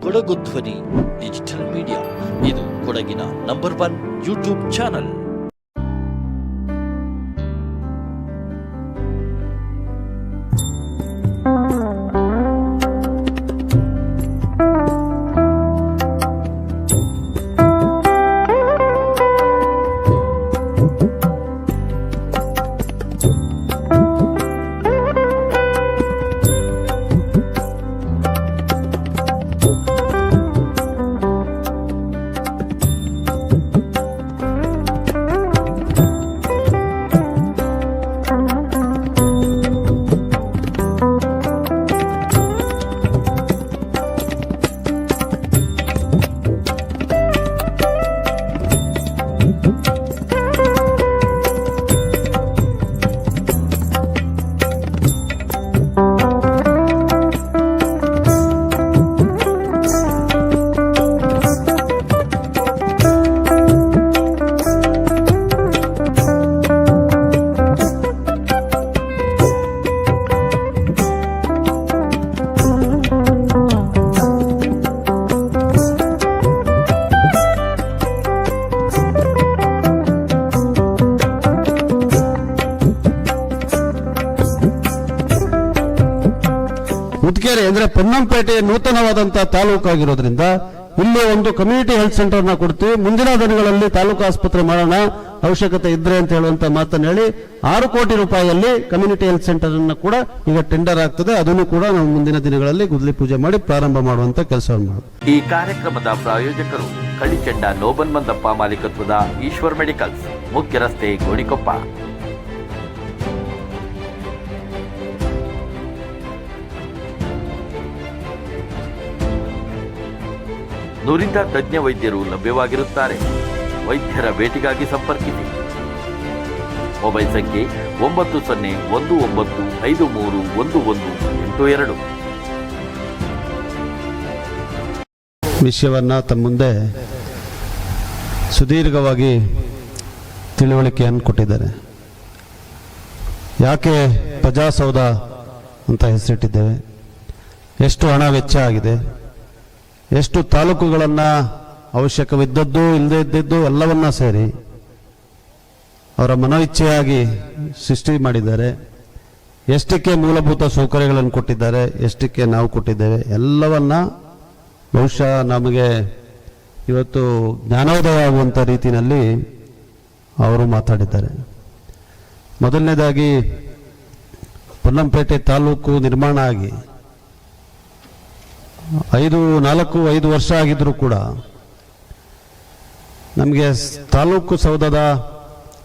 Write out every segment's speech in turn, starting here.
ಕೊಡಗು ಧ್ವನಿ digital media, ಇದು ಕೊಡಗಿನ ನಂಬರ್ 1 ಯೂಟ್ಯೂಬ್ ಚಾನಲ್. ಮುದ್ಕೇರಿ ಅಂದ್ರೆ ಪೊನ್ನಂಪೇಟೆ ನೂತನವಾದಂತಹ ತಾಲೂಕಾಗಿರೋದ್ರಿಂದ ಇಲ್ಲಿ ಒಂದು ಕಮ್ಯುನಿಟಿ ಹೆಲ್ತ್ ಸೆಂಟರ್ ನ ಕೊಡ್ತೀವಿ. ಮುಂದಿನ ದಿನಗಳಲ್ಲಿ ತಾಲೂಕು ಆಸ್ಪತ್ರೆ ಮಾಡೋಣ ಅವಶ್ಯಕತೆ ಇದ್ರೆ ಅಂತ ಹೇಳುವಂತ ಮಾತನ್ನು ಹೇಳಿ 6 ಕೋಟಿ ರೂಪಾಯಿಯಲ್ಲಿ ಕಮ್ಯುನಿಟಿ ಹೆಲ್ತ್ ಸೆಂಟರ್ ಅನ್ನು ಕೂಡ ಈಗ ಟೆಂಡರ್ ಆಗ್ತದೆ. ಅದನ್ನು ಕೂಡ ನಾವು ಮುಂದಿನ ದಿನಗಳಲ್ಲಿ ಗುದ್ದಲಿ ಪೂಜೆ ಮಾಡಿ ಪ್ರಾರಂಭ ಮಾಡುವಂತ ಕೆಲಸವನ್ನು ಮಾಡುತ್ತೇವೆ. ಈ ಕಾರ್ಯಕ್ರಮದ ಪ್ರಾಯೋಜಕರು ಕಳಿಚಂಡ ನೋಬನ್ ಮಂದಪ್ಪ ಮಾಲೀಕತ್ವದ ಈಶ್ವರ್ ಮೆಡಿಕಲ್ಸ್, ಮುಖ್ಯ ರಸ್ತೆ, ಗೋಣಿಕೊಪ್ಪ. ನುರಿತ ತಜ್ಞ ವೈದ್ಯರು ಲಭ್ಯವಾಗಿರುತ್ತಾರೆ. ವೈದ್ಯರ ಭೇಟಿಗಾಗಿ ಸಂಪರ್ಕಿಸಿ. ಮೊಬೈಲ್ ಸಂಖ್ಯೆ 9019531182. ವಿಷಯವನ್ನ ತಮ್ಮ ಮುಂದೆ ಸುದೀರ್ಘವಾಗಿ ತಿಳುವಳಿಕೆಯನ್ನು ಕೊಟ್ಟಿದ್ದಾರೆ. ಯಾಕೆ ಪ್ರಜಾಸೌಧ ಅಂತ ಹೆಸರಿಟ್ಟಿದ್ದೇವೆ, ಎಷ್ಟು ಹಣ ವೆಚ್ಚ ಆಗಿದೆ, ಎಷ್ಟು ತಾಲೂಕುಗಳನ್ನು ಅವಶ್ಯಕವಿದ್ದದ್ದು ಇಲ್ಲದೇ ಇದ್ದದ್ದು ಎಲ್ಲವನ್ನ ಸೇರಿ ಅವರ ಮನೋಇಚ್ಛೆಯಾಗಿ ಸೃಷ್ಟಿ ಮಾಡಿದ್ದಾರೆ. ಎಷ್ಟಕ್ಕೆ ಮೂಲಭೂತ ಸೌಕರ್ಯಗಳನ್ನು ಕೊಟ್ಟಿದ್ದಾರೆ, ಎಷ್ಟಕ್ಕೆ ನಾವು ಕೊಟ್ಟಿದ್ದೇವೆ, ಎಲ್ಲವನ್ನ ಬಹುಶಃ ನಮಗೆ ಇವತ್ತು ಜ್ಞಾನೋದಯ ಆಗುವಂಥ ರೀತಿಯಲ್ಲಿ ಅವರು ಮಾತಾಡಿದ್ದಾರೆ. ಮೊದಲನೇದಾಗಿ ಪೊನ್ನಂಪೇಟೆ ತಾಲೂಕು ನಿರ್ಮಾಣ ಆಗಿ 5 ವರ್ಷ ಆಗಿದ್ರೂ ಕೂಡ ನಮಗೆ ತಾಲೂಕು ಸೌಧದ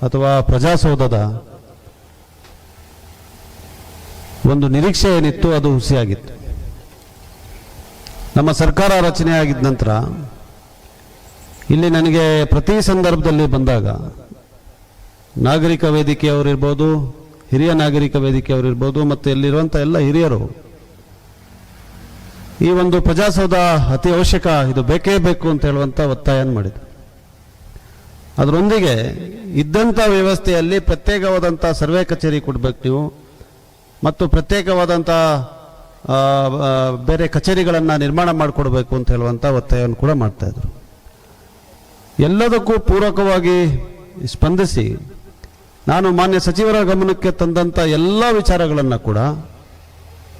ಅಥವಾ ಪ್ರಜಾಸೌಧದ ಒಂದು ನಿರೀಕ್ಷೆ ಏನಿತ್ತು ಅದು ಹುಸಿಯಾಗಿತ್ತು. ನಮ್ಮ ಸರ್ಕಾರ ರಚನೆ ಆಗಿದ ನಂತರ ಇಲ್ಲಿ ನನಗೆ ಪ್ರತಿ ಸಂದರ್ಭದಲ್ಲಿ ಬಂದಾಗ ನಾಗರಿಕ ವೇದಿಕೆಯವರಿರ್ಬೋದು, ಹಿರಿಯ ನಾಗರಿಕ ವೇದಿಕೆಯವರಿರ್ಬೋದು, ಮತ್ತು ಇಲ್ಲಿರುವಂಥ ಎಲ್ಲ ಹಿರಿಯರು ಈ ಒಂದು ಪ್ರಜಾಸೌಧ ಅತಿ ಅವಶ್ಯಕ, ಇದು ಬೇಕೇ ಬೇಕು ಅಂತ ಹೇಳುವಂಥ ಒತ್ತಾಯ ಮಾಡಿದ್ರು. ಅದರೊಂದಿಗೆ ಇದ್ದಂಥ ವ್ಯವಸ್ಥೆಯಲ್ಲಿ ಪ್ರತ್ಯೇಕವಾದಂಥ ಸರ್ವೆ ಕಚೇರಿ ಕೊಡಬೇಕು ನೀವು, ಮತ್ತು ಪ್ರತ್ಯೇಕವಾದಂಥ ಬೇರೆ ಕಚೇರಿಗಳನ್ನು ನಿರ್ಮಾಣ ಮಾಡಿಕೊಡ್ಬೇಕು ಅಂತ ಹೇಳುವಂಥ ಒತ್ತಾಯವನ್ನು ಕೂಡ ಮಾಡ್ತಾಯಿದ್ರು. ಎಲ್ಲದಕ್ಕೂ ಪೂರಕವಾಗಿ ಸ್ಪಂದಿಸಿ ನಾನು ಮಾನ್ಯ ಸಚಿವರ ಗಮನಕ್ಕೆ ತಂದಂಥ ಎಲ್ಲ ವಿಚಾರಗಳನ್ನು ಕೂಡ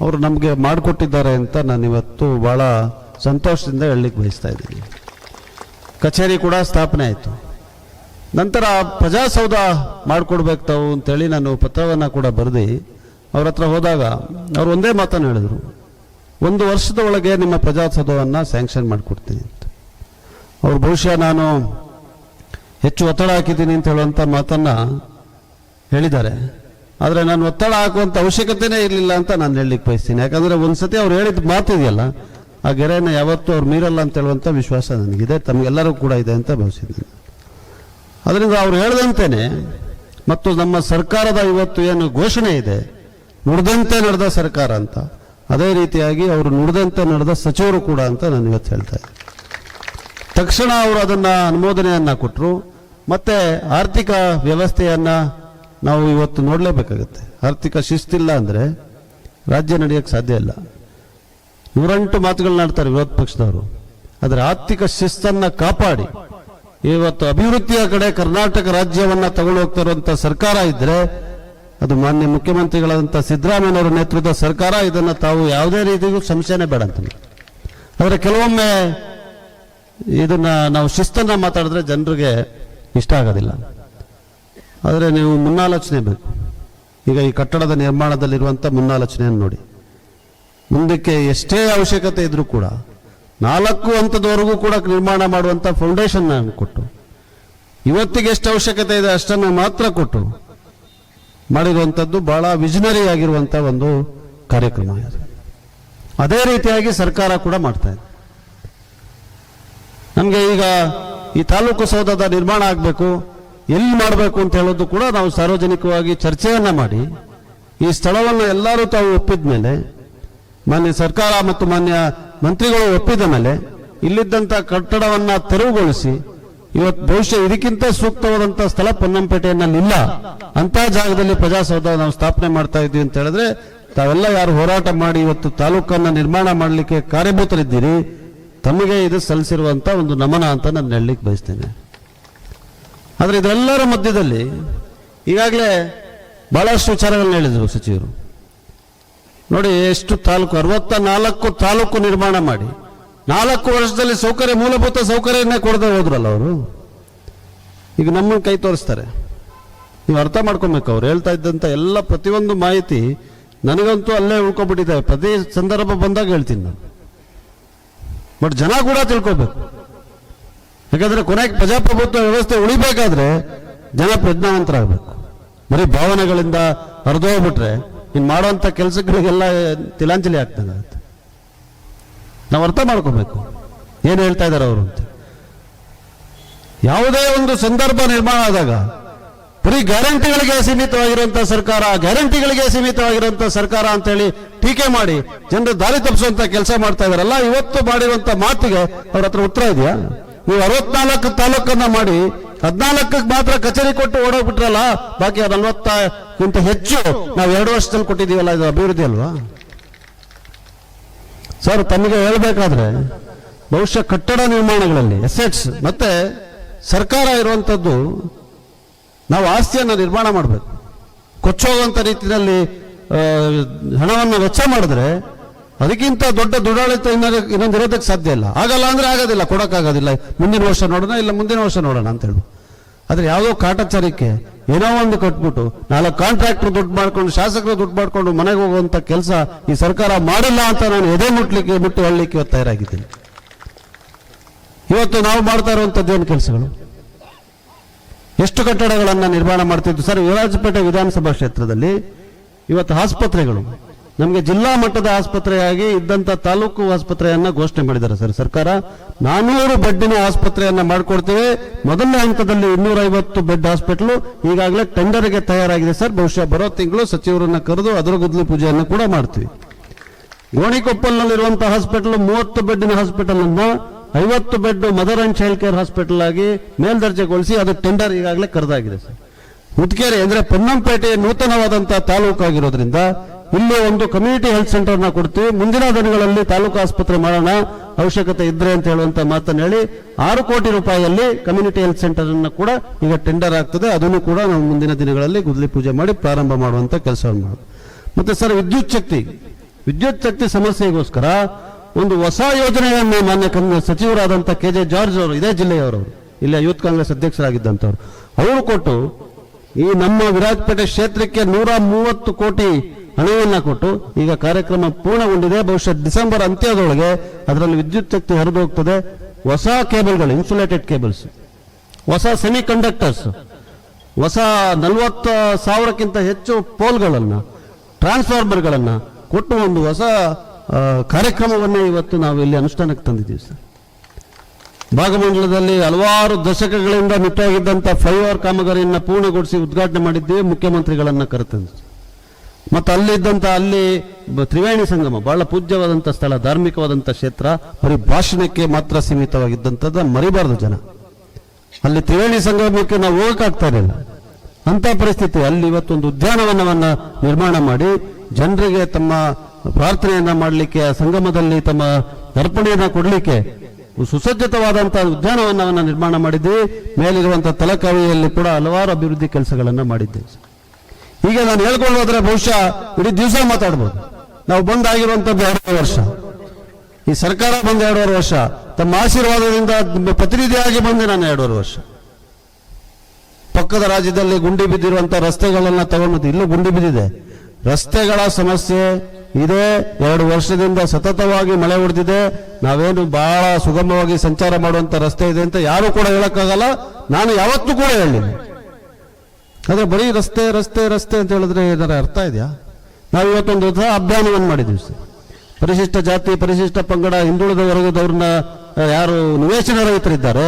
ಅವರು ನಮಗೆ ಮಾಡಿಕೊಟ್ಟಿದ್ದಾರೆ ಅಂತ ನಾನು ಇವತ್ತು ಭಾಳ ಸಂತೋಷದಿಂದ ಹೇಳಲಿಕ್ಕೆ ಬಯಸ್ತಾ ಇದ್ದೀನಿ. ಕಚೇರಿ ಕೂಡ ಸ್ಥಾಪನೆ ಆಯಿತು. ನಂತರ ಪ್ರಜಾಸೌಧ ಮಾಡಿಕೊಡ್ಬೇಕು ತಾವು ಅಂತೇಳಿ ನಾನು ಪತ್ರವನ್ನು ಕೂಡ ಬರೆದು ಅವ್ರ ಹತ್ರ ಹೋದಾಗ ಅವರು ಒಂದೇ ಮಾತನ್ನು ಹೇಳಿದರು, 1 ವರ್ಷದ ಒಳಗೆ ನಿಮ್ಮ ಪ್ರಜಾಸೌಧವನ್ನು ಸ್ಯಾಂಕ್ಷನ್ ಮಾಡಿಕೊಡ್ತೀನಿ ಅಂತ. ಅವರು ಬಹುಶಃ ನಾನು ಹೆಚ್ಚು ಒತ್ತಡ ಹಾಕಿದ್ದೀನಿ ಅಂತ ಹೇಳುವಂಥ ಮಾತನ್ನು ಹೇಳಿದ್ದಾರೆ. ಆದರೆ ನಾನು ಒತ್ತಡ ಹಾಕುವಂಥ ಅವಶ್ಯಕತೆನೇ ಇರಲಿಲ್ಲ ಅಂತ ನಾನು ಹೇಳಲಿಕ್ಕೆ ಬಯಸ್ತೀನಿ. ಯಾಕಂದರೆ ಒಂದ್ಸತಿ ಅವ್ರು ಹೇಳಿದ ಮಾತಿದೆಯಲ್ಲ, ಆ ಗೆರೆಯನ್ನು ಯಾವತ್ತೂ ಅವ್ರು ಮೀರಲ್ಲ ಅಂತ ಹೇಳುವಂಥ ವಿಶ್ವಾಸ ನನಗಿದೆ, ತಮಗೆಲ್ಲರೂ ಕೂಡ ಇದೆ ಅಂತ ಭಾವಿಸಿದ್ದೀನಿ. ಅದರಿಂದ ಅವ್ರು ಹೇಳಿದಂತೆಯೇ ಮತ್ತು ನಮ್ಮ ಸರ್ಕಾರದ ಇವತ್ತು ಏನು ಘೋಷಣೆ ಇದೆ, ನುಡಿದಂತೆ ನಡೆದ ಸರ್ಕಾರ ಅಂತ, ಅದೇ ರೀತಿಯಾಗಿ ಅವರು ನುಡಿದಂತೆ ನಡೆದ ಸಚಿವರು ಕೂಡ ಅಂತ ನಾನು ಇವತ್ತು ಹೇಳ್ತಾ ಇದ್ದೀನಿ. ತಕ್ಷಣ ಅವರು ಅದನ್ನು ಅನುಮೋದನೆಯನ್ನು ಕೊಟ್ಟರು. ಮತ್ತು ಆರ್ಥಿಕ ವ್ಯವಸ್ಥೆಯನ್ನು ನಾವು ಇವತ್ತು ನೋಡಲೇಬೇಕಾಗುತ್ತೆ. ಆರ್ಥಿಕ ಶಿಸ್ತಿಲ್ಲ ಅಂದರೆ ರಾಜ್ಯ ನಡೆಯೋಕ್ಕೆ ಸಾಧ್ಯ ಇಲ್ಲ. 108 ಮಾತುಗಳನ್ನಾಡ್ತಾರೆ ವಿರೋಧ ಪಕ್ಷದವರು. ಆದರೆ ಆರ್ಥಿಕ ಶಿಸ್ತನ್ನ ಕಾಪಾಡಿ ಇವತ್ತು ಅಭಿವೃದ್ಧಿಯ ಕಡೆ ಕರ್ನಾಟಕ ರಾಜ್ಯವನ್ನ ತಗೊಂಡು ಹೋಗ್ತಾ ಇರುವಂತ ಸರ್ಕಾರ ಇದ್ರೆ ಅದು ಮಾನ್ಯ ಮುಖ್ಯಮಂತ್ರಿಗಳಾದಂಥ ಸಿದ್ದರಾಮಯ್ಯನವರ ನೇತೃತ್ವದ ಸರ್ಕಾರ. ಇದನ್ನ ತಾವು ಯಾವುದೇ ರೀತಿಗೂ ಸಂಶಯನೇ ಬೇಡ ಅಂತ. ಆದರೆ ಕೆಲವೊಮ್ಮೆ ಇದನ್ನ ನಾವು ಶಿಸ್ತನ್ನ ಮಾತಾಡಿದ್ರೆ ಜನರಿಗೆ ಇಷ್ಟ ಆಗೋದಿಲ್ಲ. ಆದರೆ ನೀವು ಮುನ್ನಾಲೋಚನೆ ಬೇಕು. ಈಗ ಈ ಕಟ್ಟಡದ ನಿರ್ಮಾಣದಲ್ಲಿರುವಂಥ ಮುನ್ನಾಲೋಚನೆಯನ್ನು ನೋಡಿ. ಮುಂದಕ್ಕೆ ಎಷ್ಟೇ ಅವಶ್ಯಕತೆ ಇದ್ರೂ ಕೂಡ 4 ಹಂತದವರೆಗೂ ಕೂಡ ನಿರ್ಮಾಣ ಮಾಡುವಂಥ ಫೌಂಡೇಶನ್ ಕೊಟ್ಟು, ಇವತ್ತಿಗೆ ಎಷ್ಟು ಅವಶ್ಯಕತೆ ಇದೆ ಅಷ್ಟನ್ನು ಮಾತ್ರ ಕೊಟ್ಟು ಮಾಡಿರುವಂಥದ್ದು ಬಹಳ ವಿಷನರಿ ಆಗಿರುವಂಥ ಒಂದು ಕಾರ್ಯಕ್ರಮ. ಅದೇ ರೀತಿಯಾಗಿ ಸರ್ಕಾರ ಕೂಡ ಮಾಡ್ತಾ ಇದೆ. ನಮಗೆ ಈಗ ಈ ತಾಲೂಕು ಸೌಧದ ನಿರ್ಮಾಣ ಆಗಬೇಕು, ಎಲ್ಲಿ ಮಾಡಬೇಕು ಅಂತ ಹೇಳೋದು ಕೂಡ ನಾವು ಸಾರ್ವಜನಿಕವಾಗಿ ಚರ್ಚೆಯನ್ನ ಮಾಡಿ ಈ ಸ್ಥಳವನ್ನು ಎಲ್ಲರೂ ತಾವು ಒಪ್ಪಿದ ಮೇಲೆ, ಮಾನ್ಯ ಸರ್ಕಾರ ಮತ್ತು ಮಾನ್ಯ ಮಂತ್ರಿಗಳು ಒಪ್ಪಿದ ಮೇಲೆ ಇಲ್ಲಿದ್ದಂಥ ಕಟ್ಟಡವನ್ನ ತೆರವುಗೊಳಿಸಿ ಇವತ್ತು ಬಹುಶಃ ಇದಕ್ಕಿಂತ ಸೂಕ್ತವಾದಂಥ ಸ್ಥಳ ಪೊನ್ನಂಪೇಟೆಯಲ್ಲಿ ಇಲ್ಲ ಅಂತ ಜಾಗದಲ್ಲಿ ಪ್ರಜಾಸೌಧ ನಾವು ಸ್ಥಾಪನೆ ಮಾಡ್ತಾ ಇದ್ವಿ ಅಂತ ಹೇಳಿದ್ರೆ, ತಾವೆಲ್ಲ ಯಾರು ಹೋರಾಟ ಮಾಡಿ ಇವತ್ತು ತಾಲೂಕನ್ನ ನಿರ್ಮಾಣ ಮಾಡಲಿಕ್ಕೆ ಕಾರ್ಯಭೂತರಿದ್ದೀರಿ, ತಮಗೆ ಇದು ಸಲ್ಲಿಸಿರುವಂತ ಒಂದು ನಮನ ಅಂತ ನಾನು ಹೇಳಲಿಕ್ಕೆ ಬಯಸ್ತೇನೆ. ಆದರೆ ಇದೆಲ್ಲರ ಮಧ್ಯದಲ್ಲಿ ಈಗಾಗಲೇ ಬಹಳಷ್ಟು ವಿಚಾರಗಳನ್ನ ಹೇಳಿದರು ಸಚಿವರು. ನೋಡಿ, ಎಷ್ಟು ತಾಲೂಕು, 64 ತಾಲೂಕು ನಿರ್ಮಾಣ ಮಾಡಿ 4 ವರ್ಷದಲ್ಲಿ ಸೌಕರ್ಯ, ಮೂಲಭೂತ ಸೌಕರ್ಯನೇ ಕೊಡದೆ ಹೋದ್ರಲ್ಲ ಅವರು. ಈಗ ನಮ್ಮನ್ನು ಕೈ ತೋರಿಸ್ತಾರೆ. ನೀವು ಅರ್ಥ ಮಾಡ್ಕೊಬೇಕು. ಅವ್ರು ಹೇಳ್ತಾ ಇದ್ದಂಥ ಎಲ್ಲ ಪ್ರತಿಯೊಂದು ಮಾಹಿತಿ ನನಗಂತೂ ಅಲ್ಲೇ ಉಳ್ಕೊಬಿಟ್ಟಿದ್ದಾವೆ. ಪ್ರತಿ ಸಂದರ್ಭ ಬಂದಾಗ ಹೇಳ್ತೀನಿ ನಾನು. ಬಟ್ ಜನ ಕೂಡ ತಿಳ್ಕೊಬೇಕು. ಯಾಕಂದ್ರೆ ಕೊನೆಗೆ ಪ್ರಜಾಪ್ರಭುತ್ವ ವ್ಯವಸ್ಥೆ ಉಳಿಬೇಕಾದ್ರೆ ಜನ ಪ್ರಜ್ಞಾವಂತರಾಗಬೇಕು. ಬರೀ ಭಾವನೆಗಳಿಂದ ಹರಿದೋಗ್ಬಿಟ್ರೆ ಇನ್ನು ಮಾಡುವಂಥ ಕೆಲಸಗಳಿಗೆಲ್ಲ ತಿಲಾಂಜಲಿ ಆಗ್ತಂಗಾಗುತ್ತೆ. ನಾವು ಅರ್ಥ ಮಾಡ್ಕೋಬೇಕು ಏನು ಹೇಳ್ತಾ ಇದ್ದಾರೆ ಅವರು ಅಂತ. ಯಾವುದೇ ಒಂದು ಸಂದರ್ಭ ನಿರ್ಮಾಣ ಆದಾಗ ಬರೀ ಗ್ಯಾರಂಟಿಗಳಿಗೆ ಸೀಮಿತವಾಗಿರುವಂಥ ಸರ್ಕಾರ, ಗ್ಯಾರಂಟಿಗಳಿಗೆ ಸೀಮಿತವಾಗಿರುವಂಥ ಸರ್ಕಾರ ಅಂತೇಳಿ ಟೀಕೆ ಮಾಡಿ ಜನರು ದಾರಿ ತಪ್ಪಿಸುವಂತ ಕೆಲಸ ಮಾಡ್ತಾ ಇದಾರಲ್ಲ. ಇವತ್ತು ಮಾಡಿರುವಂತ ಮಾತಿಗೆ ಅವ್ರ ಹತ್ರ ಉತ್ತರ ಇದೆಯಾ? ನೀವು 64 ತಾಲೂಕನ್ನ ಮಾಡಿ 14ಕ್ಕೆ ಮಾತ್ರ ಕಚೇರಿ ಕೊಟ್ಟು ಓಡೋಗ್ಬಿಟ್ರಲ್ಲ, ಬಾಕಿ 40ಕ್ಕಿಂತ ಹೆಚ್ಚು ನಾವು 2 ವರ್ಷದಲ್ಲಿ ಕೊಟ್ಟಿದ್ದೀವಲ್ಲ, ಇದು ಅಭಿವೃದ್ಧಿ ಅಲ್ವಾ ಸರ್? ತಮಗೆ ಹೇಳ್ಬೇಕಾದ್ರೆ ಬಹುಶಃ ಕಟ್ಟಡ ನಿರ್ಮಾಣಗಳಲ್ಲಿ ಅಸೆಟ್ಸ್ ಮತ್ತೆ ಸರ್ಕಾರ ಇರುವಂತದ್ದು, ನಾವು ಆಸ್ತಿಯನ್ನು ನಿರ್ಮಾಣ ಮಾಡಬೇಕು. ಕೊಚ್ಚೋಗುವಂತ ರೀತಿಯಲ್ಲಿ ಹಣವನ್ನು ವೆಚ್ಚ ಮಾಡಿದ್ರೆ ಅದಕ್ಕಿಂತ ದೊಡ್ಡ ದುರಾಳಿತ ಇನ್ನೊಂದು ಇರೋದಕ್ಕೆ ಸಾಧ್ಯ ಇಲ್ಲ. ಆಗಲ್ಲ ಅಂದ್ರೆ ಆಗೋದಿಲ್ಲ, ಕೊಡೋಕ್ಕಾಗೋದಿಲ್ಲ. ಮುಂದಿನ ವರ್ಷ ನೋಡೋಣ, ಇಲ್ಲ ಮುಂದಿನ ವರ್ಷ ನೋಡೋಣ ಅಂತ ಹೇಳಿ. ಆದ್ರೆ ಯಾವುದೋ ಕಾಟಾಚಾರಕ್ಕೆ ಏನೋ ಒಂದು ಕಟ್ಬಿಟ್ಟು 4 ಕಾಂಟ್ರಾಕ್ಟರ್ ದುಡ್ಡು ಮಾಡ್ಕೊಂಡು, ಶಾಸಕರು ದುಡ್ಡು ಮಾಡ್ಕೊಂಡು ಮನೆಗೆ ಹೋಗುವಂತ ಕೆಲಸ ಈ ಸರ್ಕಾರ ಮಾಡಿಲ್ಲ ಅಂತ ನಾನು ಎದೆ ಮುಟ್ಟು ಹೇಳಲಿಕ್ಕೆ ಇವತ್ತು ತಯಾರಾಗಿದ್ದೀನಿ. ಇವತ್ತು ನಾವು ಮಾಡ್ತಾ ಇರುವಂತದ್ದು ಏನು ಕೆಲಸಗಳು? ಎಷ್ಟು ಕಟ್ಟಡಗಳನ್ನ ನಿರ್ಮಾಣ ಮಾಡ್ತಿದ್ದು ಸರ್? ವಿರಾಜಪೇಟೆ ವಿಧಾನಸಭಾ ಕ್ಷೇತ್ರದಲ್ಲಿ ಇವತ್ತು ಆಸ್ಪತ್ರೆಗಳು, ನಮಗೆ ಜಿಲ್ಲಾ ಮಟ್ಟದ ಆಸ್ಪತ್ರೆಯಾಗಿ ಇದ್ದಂತ ತಾಲೂಕು ಆಸ್ಪತ್ರೆಯನ್ನ ಘೋಷಣೆ ಮಾಡಿದ್ದಾರೆ ಸರ್ ಸರ್ಕಾರ. 400 ಬೆಡ್ಡಿನ ಆಸ್ಪತ್ರೆಯನ್ನ ಮಾಡಿಕೊಡ್ತೇವೆ. ಮೊದಲನೇ ಹಂತದಲ್ಲಿ 250 ಬೆಡ್ ಹಾಸ್ಪಿಟಲ್ ಈಗಾಗಲೇ ಟೆಂಡರ್ಗೆ ತಯಾರಾಗಿದೆ ಸರ್. ಬಹುಶಃ ಬರೋ ತಿಂಗಳು ಸಚಿವರನ್ನ ಕರೆದು ಅದರ ಗುದ್ದಲಿ ಪೂಜೆಯನ್ನು ಕೂಡ ಮಾಡ್ತೀವಿ. ಗೋಣಿಕೊಪ್ಪಲ್ನಲ್ಲಿರುವಂತಹ ಹಾಸ್ಪಿಟಲ್ 30 ಬೆಡ್ಡಿನ ಹಾಸ್ಪಿಟಲ್ ಅನ್ನ 50 bed mother and child care hospital ಆಗಿ ಮೇಲ್ದರ್ಜೆಗೊಳಿಸಿ ಅದು ಟೆಂಡರ್ ಈಗಾಗಲೇ ಕರೆದಾಗಿದೆ ಸರ್. ಹುಟ್ಕೇರಿ ಅಂದ್ರೆ ಪೊನ್ನಂಪೇಟೆ ನೂತನವಾದಂತಹ ತಾಲೂಕು ಆಗಿರೋದ್ರಿಂದ ಇಲ್ಲಿ ಒಂದು ಕಮ್ಯುನಿಟಿ ಹೆಲ್ತ್ ಸೆಂಟರ್ ನ ಕೊಡ್ತೀವಿ. ಮುಂದಿನ ದಿನಗಳಲ್ಲಿ ತಾಲೂಕು ಆಸ್ಪತ್ರೆ ಮಾಡೋಣ ಅವಶ್ಯಕತೆ ಇದ್ರೆ ಅಂತ ಹೇಳುವಂತ ಮಾತನ್ನು ಹೇಳಿ 6 ಕೋಟಿ ರೂಪಾಯಿಯಲ್ಲಿ ಕಮ್ಯುನಿಟಿ ಹೆಲ್ತ್ ಸೆಂಟರ್ ಅನ್ನು ಕೂಡ ಈಗ ಟೆಂಡರ್ ಆಗ್ತದೆ. ಅದನ್ನು ಕೂಡ ನಾವು ಮುಂದಿನ ದಿನಗಳಲ್ಲಿ ಗುದ್ದಲಿ ಪೂಜೆ ಮಾಡಿ ಪ್ರಾರಂಭ ಮಾಡುವಂತ ಕೆಲಸವನ್ನು ಮಾಡೋದು. ಮತ್ತೆ ಸರ್, ವಿದ್ಯುತ್ ಶಕ್ತಿ ಸಮಸ್ಯೆಗೋಸ್ಕರ ಒಂದು ಹೊಸ ಯೋಜನೆಯನ್ನು ಮಾನ್ಯ ಸಚಿವರಾದಂಥ KJ ಜಾರ್ಜ್ ಅವರು, ಇದೇ ಜಿಲ್ಲೆಯವರು, ಇಲ್ಲಿ ಯೂತ್ ಕಾಂಗ್ರೆಸ್ ಅಧ್ಯಕ್ಷರಾಗಿದ್ದಂಥವ್ರು, ಅವರು ಕೊಟ್ಟು ಈ ನಮ್ಮ ವಿರಾಜಪೇಟೆ ಕ್ಷೇತ್ರಕ್ಕೆ 130 ಕೋಟಿ ಹಣವನ್ನ ಕೊಟ್ಟು ಈಗ ಕಾರ್ಯಕ್ರಮ ಪೂರ್ಣಗೊಂಡಿದೆ. ಬಹುಶಃ ಡಿಸೆಂಬರ್ ಅಂತ್ಯದೊಳಗೆ ಅದರಲ್ಲಿ ವಿದ್ಯುತ್ ಶಕ್ತಿ ಹರಿದು ಹೋಗ್ತದೆ. ಹೊಸ ಕೇಬಲ್ಗಳು, ಇನ್ಸುಲೇಟೆಡ್ ಕೇಬಲ್ಸ್, ಹೊಸ ಸೆಮಿ ಕಂಡಕ್ಟರ್ಸ್, ಹೊಸ 40,000ಕ್ಕಿಂತ ಹೆಚ್ಚು ಪೋಲ್ಗಳನ್ನ, ಟ್ರಾನ್ಸ್ಫಾರ್ಮರ್ಗಳನ್ನ ಕೊಟ್ಟು ಒಂದು ಹೊಸ ಕಾರ್ಯಕ್ರಮವನ್ನೇ ಇವತ್ತು ನಾವು ಇಲ್ಲಿ ಅನುಷ್ಠಾನಕ್ಕೆ ತಂದಿದ್ದೀವಿ ಸರ್. ಭಾಗಮಂಡಲದಲ್ಲಿ ಹಲವಾರು ದಶಕಗಳಿಂದ ಮಿಟ್ಟೋಗಿದ್ದಂಥ ಫ್ಲೈಓವರ್ ಕಾಮಗಾರಿಯನ್ನು ಪೂರ್ಣಗೊಳಿಸಿ ಉದ್ಘಾಟನೆ ಮಾಡಿದ್ದೀವಿ, ಮುಖ್ಯಮಂತ್ರಿಗಳನ್ನ ಕರೆತಂದು. ಮತ್ತು ಅಲ್ಲಿ ತ್ರಿವೇಣಿ ಸಂಗಮ ಬಹಳ ಪೂಜ್ಯವಾದಂಥ ಸ್ಥಳ, ಧಾರ್ಮಿಕವಾದಂಥ ಕ್ಷೇತ್ರ, ಬರೀ ಭಾಷಣಕ್ಕೆ ಮಾತ್ರ ಸೀಮಿತವಾಗಿದ್ದಂಥದ್ದು ಮರಿಬಾರದು ಜನ. ಅಲ್ಲಿ ತ್ರಿವೇಣಿ ಸಂಗಮಕ್ಕೆ ನಾವು ಹೋಗಕ್ಕಾಗ್ತಾ ಇರಲಿಲ್ಲ. ಅಂತ ಪರಿಸ್ಥಿತಿ ಅಲ್ಲಿ ಇವತ್ತೊಂದು ಉದ್ಯಾನವನವನ್ನ ನಿರ್ಮಾಣ ಮಾಡಿ ಜನರಿಗೆ ತಮ್ಮ ಪ್ರಾರ್ಥನೆಯನ್ನ ಮಾಡಲಿಕ್ಕೆ, ಆ ಸಂಗಮದಲ್ಲಿ ತಮ್ಮ ಅರ್ಪಣೆಯನ್ನ ಕೊಡಲಿಕ್ಕೆ ಸುಸಜ್ಜಿತವಾದಂತಹ ಉದ್ಯಾನವನವನ್ನು ನಿರ್ಮಾಣ ಮಾಡಿದ್ವಿ. ಮೇಲಿರುವಂತಹ ತಲಕಾವಿಯಲ್ಲಿ ಕೂಡ ಹಲವಾರು ಅಭಿವೃದ್ಧಿ ಕೆಲಸಗಳನ್ನ ಮಾಡಿದ್ದೇವೆ. ಈಗ ನಾನು ಹೇಳ್ಕೊಂಡು ಹೋದ್ರೆ ಬಹುಶಃ ಇಡೀ ದಿವಸ ಮಾತಾಡ್ಬೋದು. ನಾವು ಬಂದಾಗಿರುವಂತದ್ದು 2.5 ವರ್ಷ, ಈ ಸರ್ಕಾರ ಬಂದ 2.5 ವರ್ಷ, ತಮ್ಮ ಆಶೀರ್ವಾದದಿಂದ ಪ್ರತಿನಿಧಿಯಾಗಿ ಬಂದೆ ನಾನು 2.5 ವರ್ಷ. ಪಕ್ಕದ ರಾಜ್ಯದಲ್ಲಿ ಗುಂಡಿ ಬಿದ್ದಿರುವಂತಹ ರಸ್ತೆಗಳನ್ನ ತಗೊಂಡು ಇಲ್ಲೂ ಗುಂಡಿ ಬಿದ್ದಿದೆ. ರಸ್ತೆಗಳ ಸಮಸ್ಯೆ ಇದೆ. 2 ವರ್ಷದಿಂದ ಸತತವಾಗಿ ಮಳೆ ಹೊಡೆದಿದೆ. ನಾವೇನು ಬಹಳ ಸುಗಮವಾಗಿ ಸಂಚಾರ ಮಾಡುವಂತ ರಸ್ತೆ ಇದೆ ಅಂತ ಯಾರು ಕೂಡ ಹೇಳಕ್ಕಾಗಲ್ಲ. ನಾನು ಯಾವತ್ತೂ ಕೂಡ ಹೇಳಿಲ್ಲ. ಆದ್ರೆ ಬರೀ ರಸ್ತೆ ರಸ್ತೆ ರಸ್ತೆ ಅಂತ ಹೇಳಿದ್ರೆ ಏನಾರ ಅರ್ಥ ಇದೆಯಾ? ನಾವು ಇವತ್ತೊಂದು ಹೊಸ ಅಭಿಯಾನವನ್ನು ಮಾಡಿದ್ದೀವಿ ಸರ್. ಪರಿಶಿಷ್ಟ ಜಾತಿ, ಪರಿಶಿಷ್ಟ ಪಂಗಡ, ಹಿಂದುಳಿದ ವರ್ಗದವ್ರನ್ನ ಯಾರು ನಿವೇಶನ ರಹಿತರಿದ್ದಾರೆ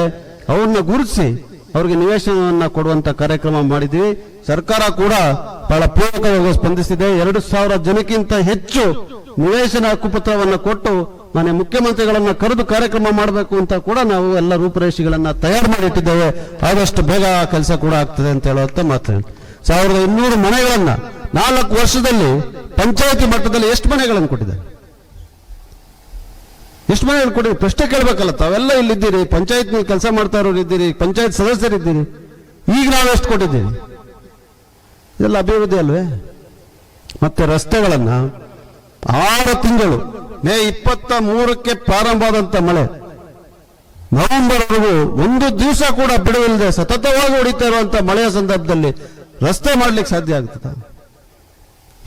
ಅವ್ರನ್ನ ಗುರುತಿಸಿ ಅವ್ರಿಗೆ ನಿವೇಶನವನ್ನ ಕೊಡುವಂತ ಕಾರ್ಯಕ್ರಮ ಮಾಡಿದ್ವಿ. ಸರ್ಕಾರ ಕೂಡ ಬಹಳ ಪೂರಕವಾಗಿ ಸ್ಪಂದಿಸಿದೆ. 2,000 ಜನಕ್ಕಿಂತ ಹೆಚ್ಚು ನಿವೇಶನ ಹಕ್ಕುಪತ್ರವನ್ನು ಕೊಟ್ಟು ಮಾನ್ಯ ಮುಖ್ಯಮಂತ್ರಿಗಳನ್ನ ಕರೆದು ಕಾರ್ಯಕ್ರಮ ಮಾಡಬೇಕು ಅಂತ ಕೂಡ ನಾವು ಎಲ್ಲ ರೂಪುರೇಷೆಗಳನ್ನ ತಯಾರು ಮಾಡಿಟ್ಟಿದ್ದೇವೆ. ಆದಷ್ಟು ಬೇಗ ಆ ಕೆಲಸ ಕೂಡ ಆಗ್ತದೆ ಅಂತ ಹೇಳುವಂತ ಮಾತು. 1200 ಮನೆಗಳನ್ನ 4 ವರ್ಷದಲ್ಲಿ ಪಂಚಾಯತಿ ಮಟ್ಟದಲ್ಲಿ ಎಷ್ಟು ಮನೆಗಳನ್ನು ಕೊಟ್ಟಿದ್ದಾರೆ? ಎಷ್ಟು ಮನೆಗಳು ಕೊಟ್ಟಿದ್ದೀರಿ? ಪ್ರಶ್ನೆ ಕೇಳಬೇಕಲ್ಲ. ತಾವೆಲ್ಲ ಇಲ್ಲಿದ್ದೀರಿ, ಪಂಚಾಯತ್ ಕೆಲಸ ಮಾಡ್ತಾ ಇರೋರು ಇದ್ದೀರಿ, ಪಂಚಾಯತ್ ಸದಸ್ಯರಿದ್ದೀರಿ. ಈಗ ನಾವು ಎಷ್ಟು ಕೊಟ್ಟಿದ್ದೀವಿ? ಇದೆಲ್ಲ ಅಭಿವೃದ್ಧಿ ಅಲ್ವೇ? ಮತ್ತೆ ರಸ್ತೆಗಳನ್ನ 6 ತಿಂಗಳು, ಮೇ 23ಕ್ಕೆ ಪ್ರಾರಂಭ ಆದಂತ ಮಳೆ ನವೆಂಬರ್ವರೆಗೂ ಒಂದು ದಿವಸ ಕೂಡ ಬಿಡುವಿಲ್ಲದೆ ಸತತವಾಗಿ ಹೊಡಿತಾ ಇರುವಂತ ಮಳೆಯ ಸಂದರ್ಭದಲ್ಲಿ ರಸ್ತೆ ಮಾಡ್ಲಿಕ್ಕೆ ಸಾಧ್ಯ ಆಗ್ತದ?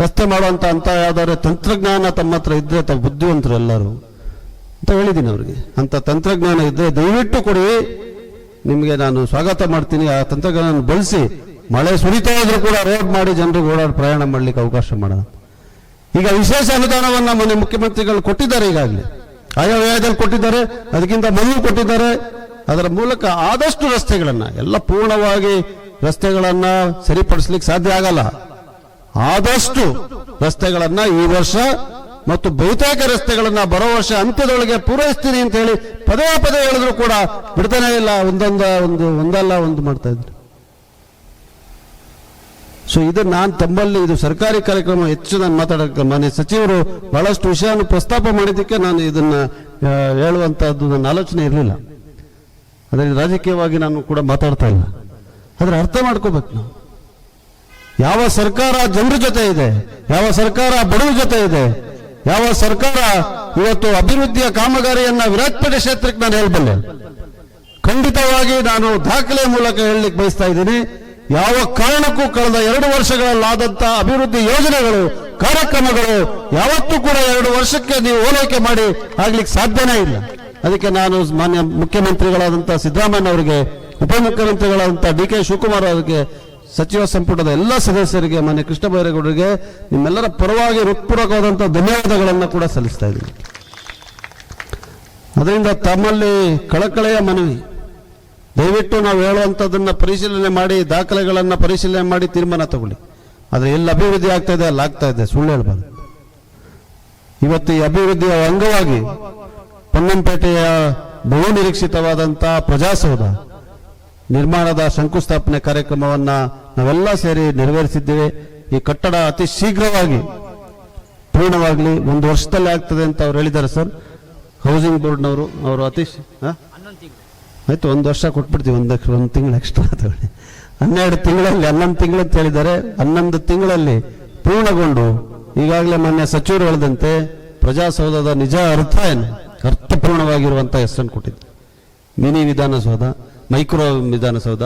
ರಸ್ತೆ ಮಾಡುವಂತ ಅಂತ ಯಾವ್ದಾದ್ರೆ ತಂತ್ರಜ್ಞಾನ ತಮ್ಮ ಹತ್ರ ಇದ್ರೆ, ತಾವು ಬುದ್ಧಿವಂತರು ಎಲ್ಲರೂ ಅಂತ ಹೇಳಿದ್ದೀನಿ ಅವ್ರಿಗೆ. ಅಂತ ತಂತ್ರಜ್ಞಾನ ಇದ್ರೆ ದಯವಿಟ್ಟು ಕೊಡಿ, ನಿಮಗೆ ನಾನು ಸ್ವಾಗತ ಮಾಡ್ತೀನಿ. ಆ ತಂತ್ರಜ್ಞಾನ ಬಳಸಿ ಮಳೆ ಸುರಿತಾ ಇದ್ರೂ ಕೂಡ ರೋಡ್ ಮಾಡಿ ಜನರಿಗೆ ಓಡಾಡಿ ಪ್ರಯಾಣ ಮಾಡ್ಲಿಕ್ಕೆ ಅವಕಾಶ ಮಾಡೋಣ. ಈಗ ವಿಶೇಷ ಅನುದಾನವನ್ನ ಮೊನ್ನೆ ಮುಖ್ಯಮಂತ್ರಿಗಳು ಕೊಟ್ಟಿದ್ದಾರೆ. ಈಗಾಗಲೇ ಆಯವ್ಯಯದಲ್ಲಿ ಕೊಟ್ಟಿದ್ದಾರೆ, ಅದಕ್ಕಿಂತ ಮೊದಲು ಕೊಟ್ಟಿದ್ದಾರೆ. ಅದರ ಮೂಲಕ ಆದಷ್ಟು ರಸ್ತೆಗಳನ್ನ ಎಲ್ಲ ಪೂರ್ಣವಾಗಿ ರಸ್ತೆಗಳನ್ನ ಸರಿಪಡಿಸ್ಲಿಕ್ಕೆ ಸಾಧ್ಯ ಆಗಲ್ಲ. ಆದಷ್ಟು ರಸ್ತೆಗಳನ್ನ ಈ ವರ್ಷ ಮತ್ತು ಬಹುತೇಕ ರಸ್ತೆಗಳನ್ನ ಬರೋ ವರ್ಷ ಅಂತ್ಯದೊಳಗೆ ಪೂರೈಸ್ತೀನಿ ಅಂತ ಹೇಳಿ ಪದೇ ಪದೇ ಹೇಳಿದ್ರು ಕೂಡ ಬಿಡ್ತಾನೆ ಇಲ್ಲ. ಒಂದಲ್ಲ ಒಂದು ಮಾಡ್ತಾ ಇದ್ರು. ಸೊ ಇದು ನಾನು ತಮ್ಮಲ್ಲಿ ಇದು ಸರ್ಕಾರಿ ಕಾರ್ಯಕ್ರಮ ಹೆಚ್ಚು ನಾನು ಮಾತಾಡಕ್ಕೆ ಮಾನ್ಯ ಸಚಿವರು ಬಹಳಷ್ಟು ವಿಷಯವನ್ನು ಪ್ರಸ್ತಾಪ ಮಾಡಿದ್ದಕ್ಕೆ ನಾನು ಇದನ್ನ ಹೇಳುವಂತಹದ್ದು ನನ್ನ ಆಲೋಚನೆ ಇರಲಿಲ್ಲ. ಅದರಲ್ಲಿ ರಾಜಕೀಯವಾಗಿ ನಾನು ಕೂಡ ಮಾತಾಡ್ತಾ ಇಲ್ಲ. ಆದ್ರೆ ಅರ್ಥ ಮಾಡ್ಕೋಬೇಕು ನಾವು. ಯಾವ ಸರ್ಕಾರ ಜನರ ಜೊತೆ ಇದೆ, ಯಾವ ಸರ್ಕಾರ ಬಡವರ ಜೊತೆ ಇದೆ, ಯಾವ ಸರ್ಕಾರ ಇವತ್ತು ಅಭಿವೃದ್ಧಿಯ ಕಾಮಗಾರಿಯನ್ನ ವಿರಾಜಪೇಟೆ ಕ್ಷೇತ್ರಕ್ಕೆ ನಾನು ಹೇಳಬಲ್ಲೆ. ಖಂಡಿತವಾಗಿ ನಾನು ದಾಖಲೆ ಮೂಲಕ ಹೇಳಲಿಕ್ಕೆ ಬಯಸ್ತಾ ಇದ್ದೀನಿ. ಯಾವ ಕಾರಣಕ್ಕೂ ಕಳೆದ 2 ವರ್ಷಗಳಲ್ಲಾದಂತ ಅಭಿವೃದ್ಧಿ ಯೋಜನೆಗಳು, ಕಾರ್ಯಕ್ರಮಗಳು ಯಾವತ್ತೂ ಕೂಡ 2 ವರ್ಷಕ್ಕೆ ನೀವು ಹೋಲಿಕೆ ಮಾಡಿ ಆಗ್ಲಿಕ್ಕೆ ಸಾಧ್ಯನೇ ಇಲ್ಲ. ಅದಕ್ಕೆ ನಾನು ಮಾನ್ಯ ಮುಖ್ಯಮಂತ್ರಿಗಳಾದಂತಹ ಸಿದ್ದರಾಮಯ್ಯ ಅವರಿಗೆ, ಉಪಮುಖ್ಯಮಂತ್ರಿಗಳಾದಂತಹ ಡಿ ಕೆ ಶಿವಕುಮಾರ್ ಅವರಿಗೆ, ಸಚಿವ ಸಂಪುಟದ ಎಲ್ಲ ಸದಸ್ಯರಿಗೆ, ಮಾನ್ಯ ಕೃಷ್ಣ ಬೈರೇಗೌಡರಿಗೆ ನಿಮ್ಮೆಲ್ಲರ ಪರವಾಗಿ ಹೃತ್ಪೂರ್ವಕವಾದಂತಹ ಧನ್ಯವಾದಗಳನ್ನು ಕೂಡ ಸಲ್ಲಿಸ್ತಾ ಇದ್ದೀನಿ. ಅದರಿಂದ ತಮ್ಮಲ್ಲಿ ಕಳಕಳೆಯ ಮನವಿ, ದಯವಿಟ್ಟು ನಾವು ಹೇಳುವಂಥದ್ದನ್ನ ಪರಿಶೀಲನೆ ಮಾಡಿ, ದಾಖಲೆಗಳನ್ನ ಪರಿಶೀಲನೆ ಮಾಡಿ ತೀರ್ಮಾನ ತಗೊಳ್ಳಿ. ಆದ್ರೆ ಎಲ್ಲಿ ಅಭಿವೃದ್ಧಿ ಆಗ್ತಾ ಇದೆ ಅಲ್ಲಿ ಆಗ್ತಾ ಇದೆ, ಸುಳ್ಳು ಹೇಳ್ಬಾರ್ದು. ಇವತ್ತು ಈ ಅಭಿವೃದ್ಧಿಯ ಅಂಗವಾಗಿ ಪೊನ್ನಂಪೇಟೆಯ ಬಹು ನಿರೀಕ್ಷಿತವಾದಂತಹ ಪ್ರಜಾಸೌಧ ನಿರ್ಮಾಣದ ಶಂಕುಸ್ಥಾಪನೆ ಕಾರ್ಯಕ್ರಮವನ್ನ ನಾವೆಲ್ಲ ಸೇರಿ ನೆರವೇರಿಸಿದ್ದೇವೆ. ಈ ಕಟ್ಟಡ ಅತಿ ಶೀಘ್ರವಾಗಿ ಪೂರ್ಣವಾಗಲಿ, 1 ವರ್ಷದಲ್ಲಿ ಆಗ್ತದೆ ಅಂತ ಅವ್ರು ಹೇಳಿದ್ದಾರೆ ಸರ್. ಹೌಸಿಂಗ್ ಬೋರ್ಡ್ನವರು ಅವರು ಆಯ್ತು 1 ವರ್ಷ ಕೊಟ್ಬಿಡ್ತೀವಿ, 1 ತಿಂಗಳು ಎಕ್ಸ್ಟ್ರಾ ತಗೊಳ್ಳಿ. 12 ತಿಂಗಳಲ್ಲಿ 11 ತಿಂಗಳು ಅಂತ ಹೇಳಿದ್ದಾರೆ. 11 ತಿಂಗಳಲ್ಲಿ ಪೂರ್ಣಗೊಂಡು ಈಗಾಗಲೇ ಮಾನ್ಯ ಸಚಿವರು ಹೇಳಿದಂತೆ ಪ್ರಜಾಸೌಧದ ನಿಜ ಅರ್ಥ ಏನು, ಅರ್ಥಪೂರ್ಣವಾಗಿರುವಂತ ಹೆಸರನ್ನು ಕೊಟ್ಟಿದ್ದು. ಮಿನಿ ವಿಧಾನಸೌಧ, ಮೈಕ್ರೋ ವಿಧಾನಸೌಧ,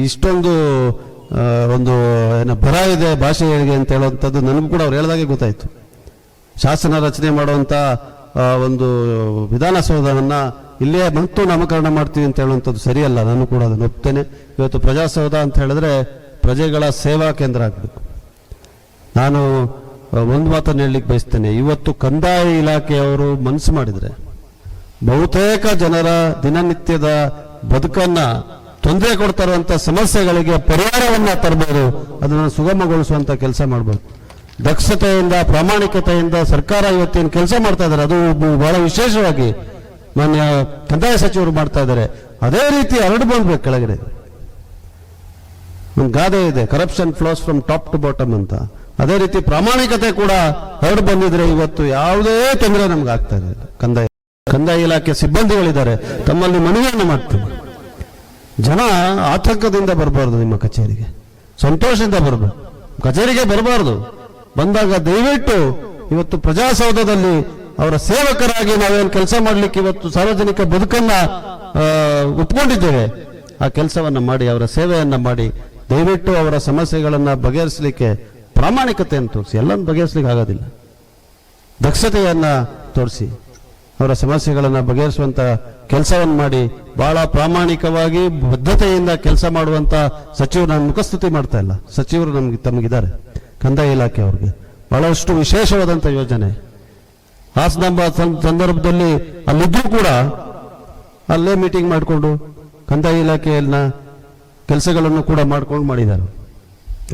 ಇಷ್ಟೊಂದು ಒಂದು ಬರ ಇದೆ ಭಾಷೆ ಹೇಳಿಕೆ ಅಂತ ಹೇಳುವಂಥದ್ದು ನನಗೂ ಕೂಡ ಅವ್ರು ಹೇಳಿದಾಗೆ ಗೊತ್ತಾಯ್ತು. ಶಾಸನ ರಚನೆ ಮಾಡುವಂತ ಒಂದು ವಿಧಾನಸೌಧವನ್ನ ಇಲ್ಲೇ ಮತ್ತು ನಾಮಕರಣ ಮಾಡ್ತೀವಿ ಅಂತ ಹೇಳುವಂಥದ್ದು ಸರಿಯಲ್ಲ. ನಾನು ಕೂಡ ಅದನ್ನು ಒಪ್ತೇನೆ. ಇವತ್ತು ಪ್ರಜಾಸೌಧ ಅಂತ ಹೇಳಿದ್ರೆ ಪ್ರಜೆಗಳ ಸೇವಾ ಕೇಂದ್ರ ಆಗಬೇಕು. ನಾನು ಒಂದು ಮಾತನ್ನು ಹೇಳಲಿಕ್ಕೆ ಬಯಸ್ತೇನೆ. ಇವತ್ತು ಕಂದಾಯ ಇಲಾಖೆಯವರು ಮನಸ್ಸು ಮಾಡಿದ್ರೆ ಬಹುತೇಕ ಜನರ ದಿನನಿತ್ಯದ ಬದುಕನ್ನ ತೊಂದರೆ ಕೊಡ್ತಾ ಇರುವಂತ ಸಮಸ್ಯೆಗಳಿಗೆ ಪರಿಹಾರವನ್ನ ತರಬಹುದು, ಅದನ್ನು ಸುಗಮಗೊಳಿಸುವಂತ ಕೆಲಸ ಮಾಡಬಹುದು. ದಕ್ಷತೆಯಿಂದ, ಪ್ರಾಮಾಣಿಕತೆಯಿಂದ ಸರ್ಕಾರ ಇವತ್ತೇನು ಕೆಲಸ ಮಾಡ್ತಾ ಇದ್ದಾರೆ ಅದು ಬಹಳ ವಿಶೇಷವಾಗಿ ಮಾನ್ಯ ಕಂದಾಯ ಸಚಿವರು ಮಾಡ್ತಾ ಇದ್ದಾರೆ. ಅದೇ ರೀತಿ ಹರಡು ಬಂದ್ಬೇಕು ಕೆಳಗಡೆ. ಒಂದು ಗಾದೆ ಇದೆ, corruption flows from top to bottom ಅಂತ. ಅದೇ ರೀತಿ ಪ್ರಾಮಾಣಿಕತೆ ಕೂಡ ಹೊರಡು ಬಂದಿದ್ರೆ ಇವತ್ತು ಯಾವುದೇ ತೊಂದರೆ ನಮ್ಗೆ ಆಗ್ತಾ ಇದೆ. ಕಂದಾಯ ಇಲಾಖೆ ಸಿಬ್ಬಂದಿಗಳಿದ್ದಾರೆ, ತಮ್ಮಲ್ಲಿ ಮನವಿಯನ್ನು ಮಾಡ್ತೀನಿ, ಜನ ಆತಂಕದಿಂದ ಬರಬಾರ್ದು, ನಿಮ್ಮ ಕಚೇರಿಗೆ ಸಂತೋಷದಿಂದ ಬರಬೇಕು, ಕಚೇರಿಗೆ ಬರಬಾರ್ದು. ಬಂದಾಗ ದಯವಿಟ್ಟು ಇವತ್ತು ಪ್ರಜಾಸೌಧದಲ್ಲಿ ಅವರ ಸೇವಕರಾಗಿ ನಾವೇನು ಕೆಲಸ ಮಾಡಲಿಕ್ಕೆ ಇವತ್ತು ಸಾರ್ವಜನಿಕ ಬದುಕನ್ನ ಒಪ್ಕೊಂಡಿದ್ದೇವೆ, ಆ ಕೆಲಸವನ್ನ ಮಾಡಿ, ಅವರ ಸೇವೆಯನ್ನ ಮಾಡಿ, ದಯವಿಟ್ಟು ಅವರ ಸಮಸ್ಯೆಗಳನ್ನ ಬಗೆಹರಿಸಲಿಕ್ಕೆ ಪ್ರಾಮಾಣಿಕತೆಯನ್ನು ತೋರಿಸಿ. ಎಲ್ಲನ್ನು ಬಗೆಹರಿಸಲಿಕ್ಕೆ ಆಗೋದಿಲ್ಲ, ದಕ್ಷತೆಯನ್ನ ತೋರಿಸಿ ಅವರ ಸಮಸ್ಯೆಗಳನ್ನು ಬಗೆಹರಿಸುವಂತ ಕೆಲಸವನ್ನು ಮಾಡಿ, ಬಹಳ ಪ್ರಾಮಾಣಿಕವಾಗಿ ಬದ್ಧತೆಯಿಂದ ಕೆಲಸ ಮಾಡುವಂತ ಸಚಿವರು ನಾನು ಮುಖಸ್ತುತಿ ಮಾಡ್ತಾ ಇಲ್ಲ, ಸಚಿವರು ತಮಗಿದ್ದಾರೆ ಕಂದಾಯ ಇಲಾಖೆ ಅವ್ರಿಗೆ ಬಹಳಷ್ಟು ವಿಶೇಷವಾದಂಥ ಯೋಜನೆ. ಹಾಸನಾಂಬ ಸಂದರ್ಭದಲ್ಲಿ ಅಲ್ಲಿದ್ರೂ ಕೂಡ ಅಲ್ಲೇ ಮೀಟಿಂಗ್ ಮಾಡಿಕೊಂಡು ಕಂದಾಯ ಇಲಾಖೆಯನ್ನ ಕೆಲಸಗಳನ್ನು ಕೂಡ ಮಾಡ್ಕೊಂಡು ಮಾಡಿದ್ದಾರೆ.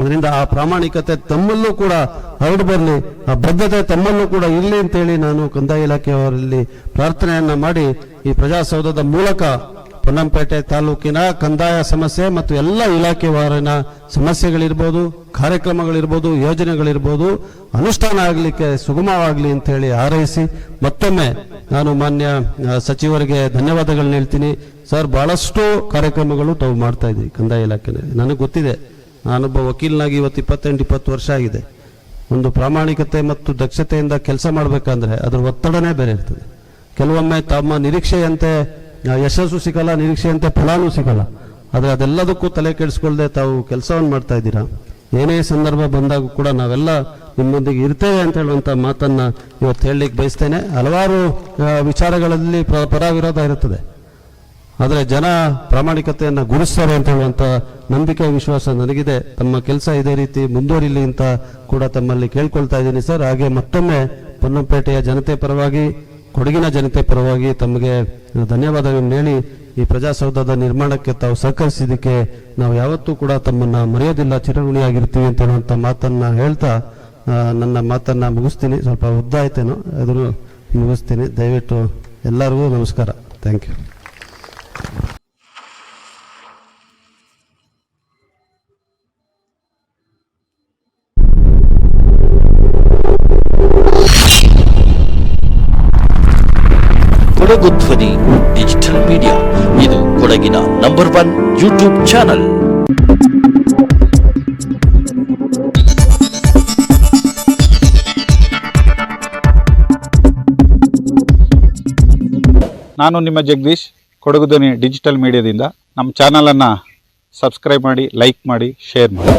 ಅದರಿಂದ ಆ ಪ್ರಾಮಾಣಿಕತೆ ತಮ್ಮಲ್ಲೂ ಕೂಡ ಹರಡು ಬರಲಿ, ಆ ಬದ್ಧತೆ ತಮ್ಮಲ್ಲೂ ಕೂಡ ಇರಲಿ ಅಂತೇಳಿ ನಾನು ಕಂದಾಯ ಇಲಾಖೆಯವರಲ್ಲಿ ಪ್ರಾರ್ಥನೆಯನ್ನ ಮಾಡಿ ಈ ಪ್ರಜಾಸೌಧದ ಮೂಲಕ ಪೊನ್ನಂಪೇಟೆ ತಾಲೂಕಿನ ಕಂದಾಯ ಸಮಸ್ಯೆ ಮತ್ತು ಎಲ್ಲ ಇಲಾಖೆವಾರಿನ ಸಮಸ್ಯೆಗಳಿರ್ಬೋದು, ಕಾರ್ಯಕ್ರಮಗಳಿರ್ಬೋದು, ಯೋಜನೆಗಳಿರ್ಬೋದು ಅನುಷ್ಠಾನ ಆಗಲಿಕ್ಕೆ ಸುಗಮವಾಗಲಿ ಅಂತೇಳಿ ಹಾರೈಸಿ ಮತ್ತೊಮ್ಮೆ ನಾನು ಮಾನ್ಯ ಸಚಿವರಿಗೆ ಧನ್ಯವಾದಗಳನ್ನ ಹೇಳ್ತೀನಿ. ಸರ್, ಬಹಳಷ್ಟು ಕಾರ್ಯಕ್ರಮಗಳು ತಾವು ಮಾಡ್ತಾ ಇದ್ದೀವಿ ಕಂದಾಯ ಇಲಾಖೆಯಲ್ಲಿ. ನನಗೆ ಗೊತ್ತಿದೆ, ನಾನೊಬ್ಬ ವಕೀಲನಾಗಿ ಇವತ್ತು 28-20 ವರ್ಷ ಆಗಿದೆ. ಒಂದು ಪ್ರಾಮಾಣಿಕತೆ ಮತ್ತು ದಕ್ಷತೆಯಿಂದ ಕೆಲಸ ಮಾಡಬೇಕಂದ್ರೆ ಅದರ ಒತ್ತಡನೇ ಬೇರೆ ಇರ್ತದೆ. ಕೆಲವೊಮ್ಮೆ ತಮ್ಮ ನಿರೀಕ್ಷೆಯಂತೆ ಯಶಸ್ಸು ಸಿಗಲ್ಲ, ನಿರೀಕ್ಷೆಯಂತೆ ಫಲಾನೂ ಸಿಗಲ್ಲ. ಆದರೆ ಅದೆಲ್ಲದಕ್ಕೂ ತಲೆ ಕೆಡಿಸ್ಕೊಳ್ದೆ ತಾವು ಕೆಲಸವನ್ನು ಮಾಡ್ತಾ ಇದ್ದೀರಾ. ಏನೇ ಸಂದರ್ಭ ಬಂದಾಗ ಕೂಡ ನಾವೆಲ್ಲ ನಿಮ್ಮೊಂದಿಗೆ ಇರ್ತೇವೆ ಅಂತ ಹೇಳುವಂಥ ಮಾತನ್ನ ಇವತ್ತು ಹೇಳಲಿಕ್ಕೆ ಬಯಸ್ತೇನೆ. ಹಲವಾರು ವಿಚಾರಗಳಲ್ಲಿ ಪರ ವಿರೋಧ ಇರುತ್ತದೆ, ಆದರೆ ಜನ ಪ್ರಾಮಾಣಿಕತೆಯನ್ನು ಗುರುಸ್ತಾರೆ ಅಂತ ಹೇಳುವಂಥ ನಂಬಿಕೆ ವಿಶ್ವಾಸ ನನಗಿದೆ. ತಮ್ಮ ಕೆಲಸ ಇದೇ ರೀತಿ ಮುಂದುವರಿಲಿ ಅಂತ ಕೂಡ ತಮ್ಮಲ್ಲಿ ಕೇಳ್ಕೊಳ್ತಾ ಇದ್ದೀನಿ ಸರ್. ಹಾಗೆ ಮತ್ತೊಮ್ಮೆ ಪೊನ್ನಂಪೇಟೆಯ ಜನತೆ ಪರವಾಗಿ, ಕೊಡಗಿನ ಜನತೆ ಪರವಾಗಿ ತಮಗೆ ಧನ್ಯವಾದಗಳನ್ನು ಹೇಳಿ, ಈ ಪ್ರಜಾಸೌಧದ ನಿರ್ಮಾಣಕ್ಕೆ ತಾವು ಸಹಕರಿಸಿದ್ದಕ್ಕೆ ನಾವು ಯಾವತ್ತೂ ಕೂಡ ತಮ್ಮನ್ನ ಮರೆಯೋದಿಲ್ಲ, ಚಿರಋಣಿಯಾಗಿರ್ತೀವಿ ಅಂತ ಹೇಳುವಂಥ ಮಾತನ್ನ ಹೇಳ್ತಾ ನನ್ನ ಮಾತನ್ನ ಮುಗಿಸ್ತೀನಿ. ಸ್ವಲ್ಪ ಉದ್ದ ಆಯ್ತೇನೋ, ಅದನ್ನು ಮುಗಿಸ್ತೀನಿ. ದಯವಿಟ್ಟು ಎಲ್ಲರಿಗೂ ನಮಸ್ಕಾರ. Thank you. ಕೊಡಗು ಧ್ವನಿ ಡಿಜಿಟಲ್ ಮೀಡಿಯಾ, ಇದು ಕೊಡಗಿನ ನಂಬರ್ 1 ಯೂಟ್ಯೂಬ್ ಚಾನಲ್. ನಾನು ನಿಮ್ಮ ಜಗದೀಶ್, ಕೊಡಗು ಧ್ವನಿ ಡಿಜಿಟಲ್ ಮೀಡಿಯಾದಿಂದ. ನಮ್ಮ ಚಾನಲನ್ನು ಸಬ್ಸ್ಕ್ರೈಬ್ ಮಾಡಿ, ಲೈಕ್ ಮಾಡಿ, ಶೇರ್ ಮಾಡಿ.